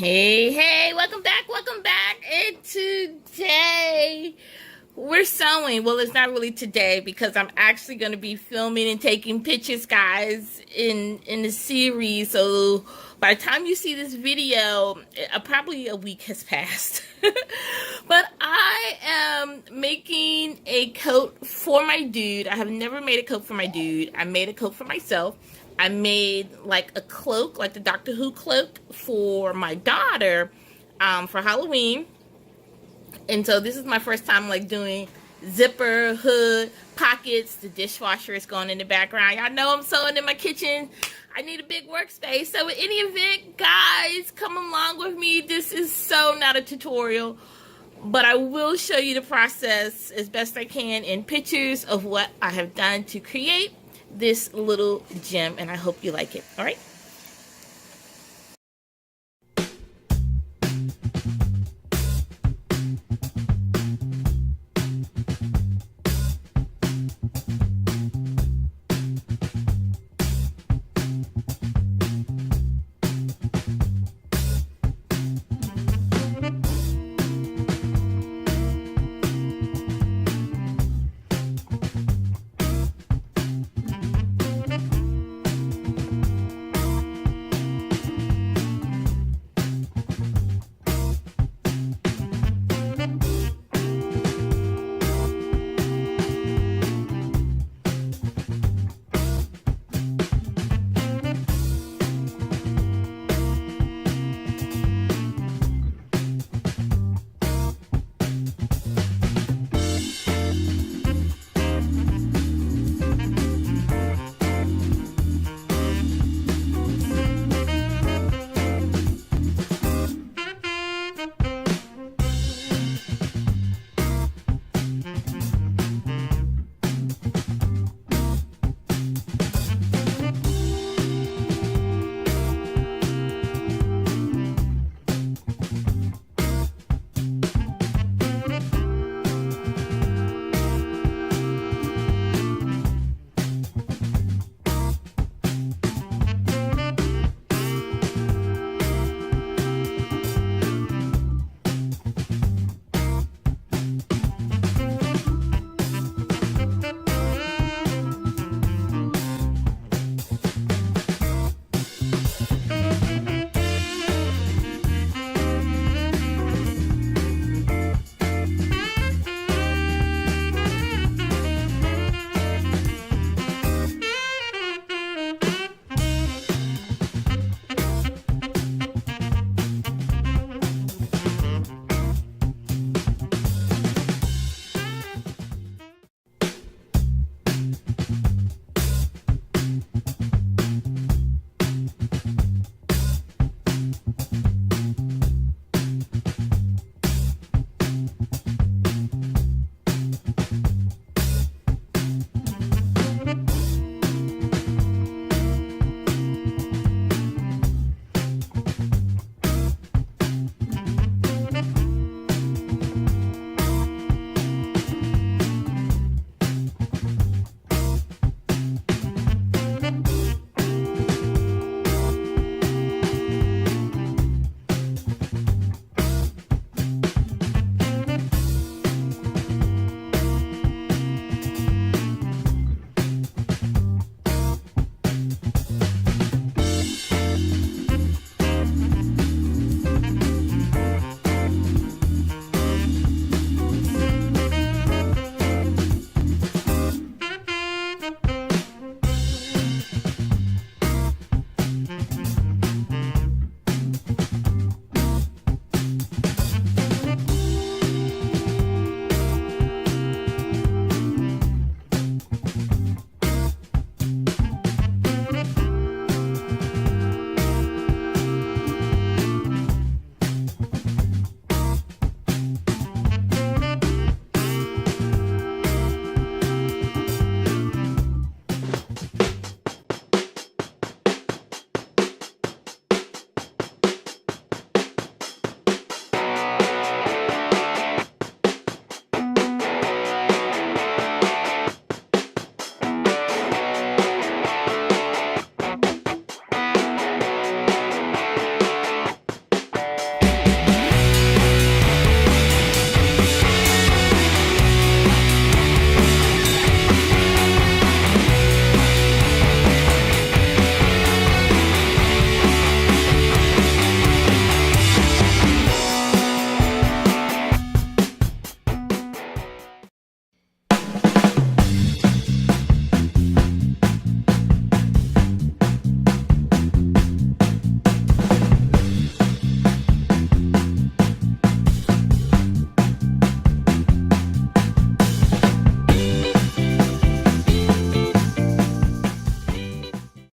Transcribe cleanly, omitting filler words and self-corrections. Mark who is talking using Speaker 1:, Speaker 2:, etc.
Speaker 1: Hey, welcome back. And today we're sewing. Well, it's not really today because I'm actually going to be filming and taking pictures, guys, in the series. So by the time you see this video, probably a week has passed. But I am making a coat for my dude. I have never made a coat for my dude. I made a coat for myself. I made like a cloak, like the Doctor Who cloak for my daughter for Halloween. And so this is my first time like doing zipper, hood, pockets. The dishwasher is going in the background. Y'all know I'm sewing in my kitchen. I need a big workspace. So in any event, guys, come along with me. This is so not a tutorial, but I will show you the process as best I can in pictures of what I have done to create this little gem, and I hope you like it. All right.